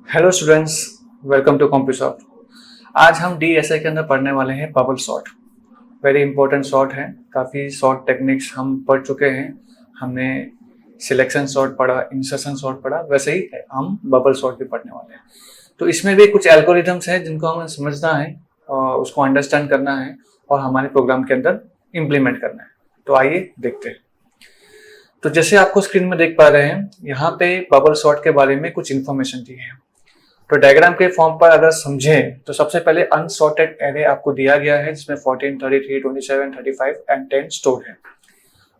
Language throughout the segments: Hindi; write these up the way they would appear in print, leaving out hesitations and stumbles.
Hello students, welcome to Compusoft. आज हम डीएसए के अंदर पढ़ने वाले हैं bubble sort. Very important sort है। काफ़ी सॉर्ट टेक्निक्स हम पढ़ चुके हैं। हमने सिलेक्शन सॉर्ट पढ़ा, इंसर्शन सॉर्ट पढ़ा, वैसे ही हम बबल सॉर्ट भी पढ़ने वाले हैं। तो इसमें भी कुछ एल्गोरिथम्स हैं जिनको हमें समझना है और उसको अंडरस्टैंड करना है और हमारे प्रोग्राम के अंदर इम्प्लीमेंट करना है। तो आइए देखते हैं। तो जैसे आपको स्क्रीन में देख पा रहे हैं, यहाँ पे बबल सॉर्ट के बारे में कुछ इन्फॉर्मेशन दी है। तो डायग्राम के फॉर्म पर अगर समझें तो सबसे पहले अनसॉर्टेड एरे आपको दिया गया है जिसमें 14, 33, 27, 35 एंड 10 स्टोर है।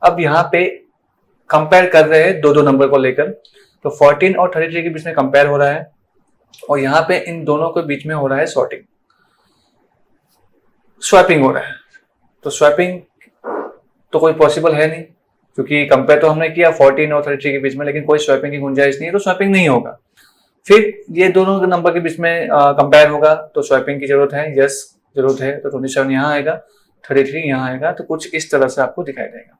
अब यहाँ पे कंपेयर कर रहे हैं दो दो नंबर को लेकर। तो 14 और 33 के बीच में कंपेयर हो रहा है और यहाँ पे इन दोनों के बीच में हो रहा है सॉर्टिंग, स्वैपिंग हो रहा है। तो स्वैपिंग तो कोई पॉसिबल है नहीं क्योंकि कंपेयर तो हमने किया 14 और 33 के बीच में, लेकिन कोई स्वैपिंग की गुंजाइश नहीं है, तो स्वैपिंग नहीं होगा। फिर ये दोनों नंबर के बीच में कंपेयर होगा तो स्वैपिंग की जरूरत है, यस जरूरत है। तो 27 यहाँ आएगा, 33 यहाँ आएगा, तो कुछ इस तरह से आपको दिखाई देगा।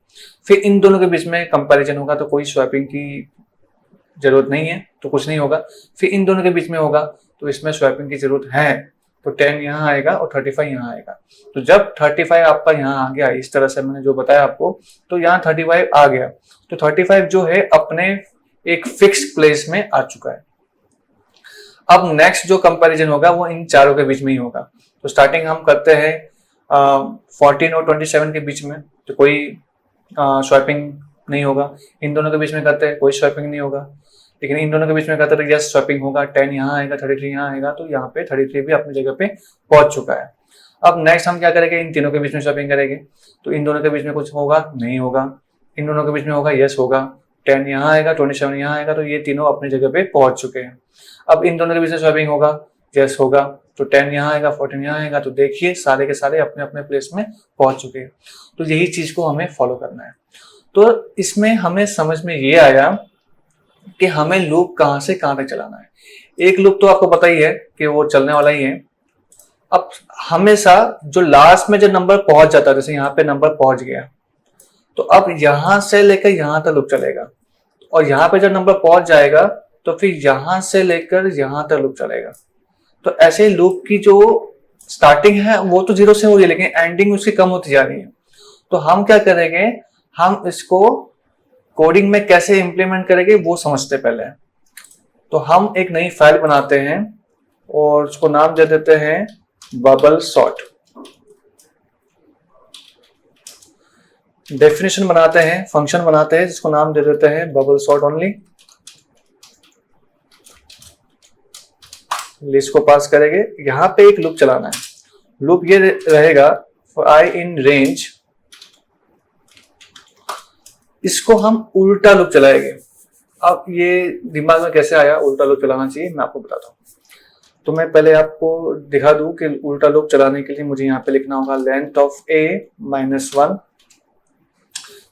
फिर इन दोनों के बीच में कंपैरिजन होगा तो कोई स्वैपिंग की जरूरत नहीं है, तो कुछ नहीं होगा। फिर इन दोनों के बीच में होगा तो इसमें स्वैपिंग की जरूरत है, तो 10 यहाँ आएगा और 35 यहाँ आएगा। तो जब 35 आपका यहाँ आ गया, इस तरह से मैंने जो बताया आपको, तो यहाँ 35 आ गया। तो 35 जो है अपने एक फिक्स प्लेस में आ चुका है। अब नेक्स्ट जो कंपैरिजन होगा वो इन चारों के बीच में ही होगा। तो स्टार्टिंग हम करते हैं 14 और 27 के बीच में, तो कोई स्वैपिंग नहीं होगा। इन दोनों के बीच में करते हैं, कोई स्वैपिंग नहीं होगा। लेकिन इन दोनों के बीच में करते हैं तो यस स्वैपिंग होगा। 10 यहाँ आएगा, 33 यहाँ आएगा, तो यहाँ पे 33 भी अपनी जगह पे पहुंच चुका है। अब नेक्स्ट हम क्या करेंगे, इन तीनों के बीच में स्वैपिंग करेंगे। तो इन दोनों के बीच में कुछ होगा, नहीं होगा। इन दोनों के बीच में होगा, यस होगा। 10 यहाँ आएगा, 27 यहाँ आएगा, तो ये तीनों अपनी जगह पे पहुंच चुके हैं। अब इन दोनों के बीच में स्वैपिंग होगा, यस होगा। तो 10 यहाँ आएगा, 14 यहाँ आएगा, तो देखिए सारे के सारे अपने अपने प्लेस में पहुंच चुके हैं। तो यही चीज को हमें फॉलो करना है। तो इसमें हमें समझ में ये आया कि हमें लूप कहां से कहां तक चलाना है। एक लूप तो आपको पता ही है कि वो चलने वाला ही है। अब हमेशा जो लास्ट में जो नंबर पहुंच जाता है, जैसे यहाँ पे नंबर पहुंच गया, तो अब यहां से लेकर यहां तक लूप चलेगा। और यहाँ पे जब नंबर पहुंच जाएगा तो फिर यहां से लेकर यहां तक लूप चलेगा। तो ऐसे लूप की जो स्टार्टिंग है वो तो 0 से हो रही है, लेकिन एंडिंग उसकी कम होती जा रही है। तो हम क्या करेंगे, हम इसको कोडिंग में कैसे इंप्लीमेंट करेंगे वो समझते पहले। तो हम एक नई फाइल बनाते हैं और उसको नाम दे देते हैं बबल सॉर्ट। डेफिनेशन बनाते हैं, फंक्शन बनाते हैं जिसको नाम दे देते हैं बबल सॉर्ट ओनली। लिस्ट को पास करेंगे, यहां पे एक लूप चलाना है। लूप ये रहेगा फॉर आई इन रेंज। इसको हम उल्टा लूप चलाएंगे। अब ये दिमाग में कैसे आया उल्टा लूप चलाना चाहिए, मैं आपको बताता हूं। तो मैं पहले आपको दिखा दूं कि उल्टा लूप चलाने के लिए मुझे यहाँ पे लिखना होगा लेंथ ऑफ a -1,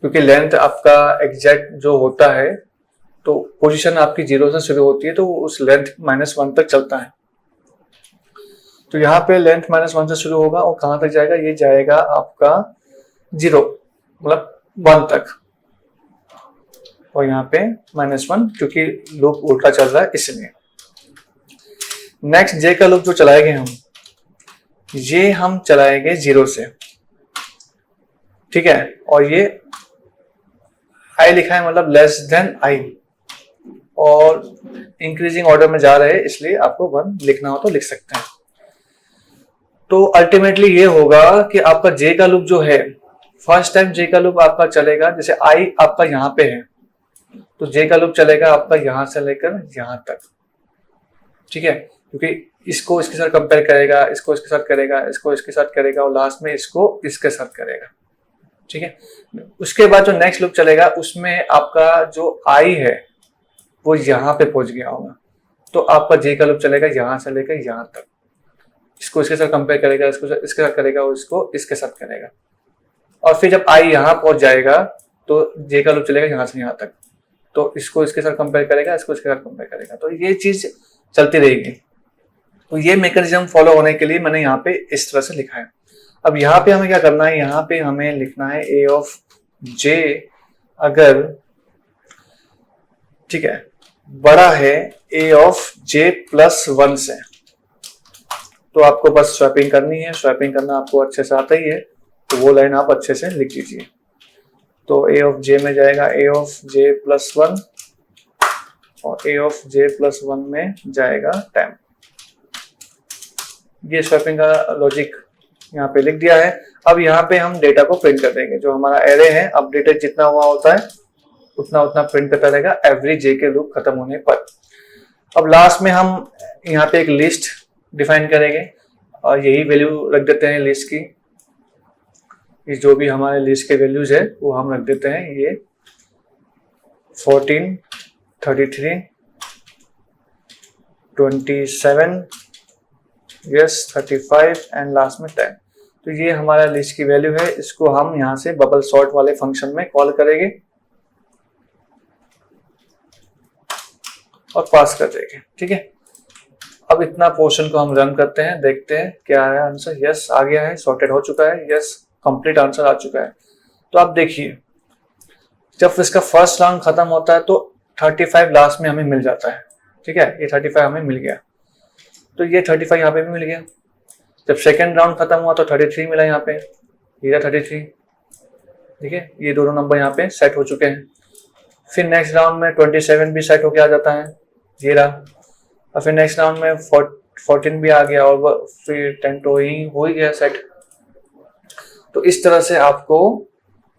क्योंकि लेंथ आपका एग्जैक्ट जो होता है, तो पोजीशन आपकी 0 से शुरू होती है, तो उस लेंथ -1 तक चलता है। तो यहाँ पे लेंथ -1 से शुरू होगा और कहां तक जाएगा, ये जाएगा आपका 0 मतलब 1 तक, और यहाँ पे -1 क्योंकि लूप उल्टा चल रहा है इसलिए। नेक्स्ट जे का लूप जो चलाएंगे हम, ये हम चलाएंगे 0 से, ठीक है। और ये आई लिखा है मतलब लेस देन आई, और इंक्रीजिंग ऑर्डर में जा रहे हैं इसलिए आपको 1 लिखना हो तो लिख सकते हैं। तो अल्टीमेटली ये होगा कि आपका जे का लूप जो है, फर्स्ट टाइम जे का लूप आपका चलेगा, जैसे आई आपका यहाँ पे है तो जे का लूप चलेगा आपका यहां से लेकर यहां तक, ठीक है। क्योंकि इसको इसके साथ कंपेयर करेगा, इसको इसके साथ करेगा, इसको इसके साथ करेगा, और लास्ट में इसको इसके साथ करेगा, ठीक है। उसके बाद जो नेक्स्ट लूप चलेगा उसमें आपका जो आई है वो यहाँ पे पहुंच गया होगा, तो आपका जे का लूप चलेगा यहां से लेकर यहां तक। इसको इसके साथ कंपेयर करेगा, इसको इसके साथ करेगा, और इसको इसके साथ करेगा। और फिर जब आई यहाँ पहुंच जाएगा तो जे का लूप चलेगा यहाँ से यहाँ तक, तो इसको इसके साथ कंपेयर करेगा, इसको इसके साथ कंपेयर करेगा, तो ये चीज चलती रहेगी। तो ये मैकेनिज्म फॉलो होने के लिए मैंने यहाँ पे इस तरह से लिखा है। अब यहाँ पे हमें क्या करना है, यहाँ पे हमें लिखना है a ऑफ j, अगर ठीक है बड़ा है ए ऑफ जे प्लस 1 से, तो आपको बस स्वैपिंग करनी है। स्वैपिंग करना आपको अच्छे से आता ही है, तो वो लाइन आप अच्छे से लिख दीजिए। तो ए ऑफ जे में जाएगा ए ऑफ जे प्लस 1 और ए ऑफ जे प्लस 1 में जाएगा टेम्प। ये स्वैपिंग का लॉजिक यहाँ पे लिख दिया है। अब यहाँ पे हम डेटा को प्रिंट कर देंगे। जो हमारा एरे है अपडेटेड जितना हुआ होता है उतना उतना प्रिंट करता रहेगा एवरी जे के लूप खत्म होने पर। अब लास्ट में हम यहाँ पे एक लिस्ट डिफाइन करेंगे और यही वैल्यू रख देते हैं लिस्ट की। इस जो भी हमारे लिस्ट के वैल्यूज है वो हम रख देते हैं, ये 14, 33, 27, यस 35 एंड लास्ट में 10। तो ये हमारा लिस्ट की वैल्यू है। इसको हम यहाँ से बबल सॉर्ट वाले फंक्शन में कॉल करेंगे और पास कर देंगे। ठीक है, अब इतना पोर्शन को हम रन करते हैं, देखते हैं क्या है आंसर। यस आ गया है, सॉर्टेड हो चुका है। यस कंप्लीट आंसर आ चुका है। तो आप देखिए जब इसका फर्स्ट राउंड खत्म होता है तो 35 लास्ट में हमें मिल जाता है। ठीक है, ये 35 हमें मिल गया, तो ये 35 यहाँ पे भी मिल गया। जब सेकेंड राउंड खत्म हुआ तो 33 मिला यहाँ पे, ये 33। ठीक है, ये दोनों नंबर यहाँ पे सेट हो चुके हैं। फिर नेक्स्ट राउंड में 27 भी सेट होके आ जाता है, ये रहा। और फिर नेक्स्ट राउंड में 14 भी आ गया और फिर 10 तो हो ही गया सेट। तो इस तरह से आपको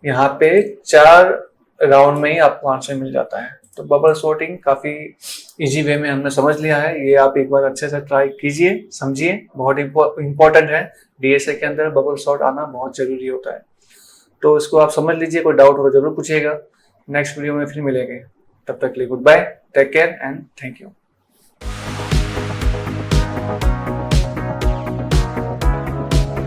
यहाँ पे 4 राउंड में ही आपको आंसर मिल जाता है। तो बबल सॉर्टिंग काफी इजी वे में हमने समझ लिया है। ये आप एक बार अच्छे से ट्राई कीजिए, समझिए, बहुत इंपॉर्टेंट है। डीएसए के अंदर बबल सॉर्ट आना बहुत जरूरी होता है। तो इसको आप समझ लीजिए, कोई डाउट हो तो जरूर पूछिएगा। नेक्स्ट वीडियो में फिर मिलेंगे, तब तक के लिए goodbye, take care and thank you.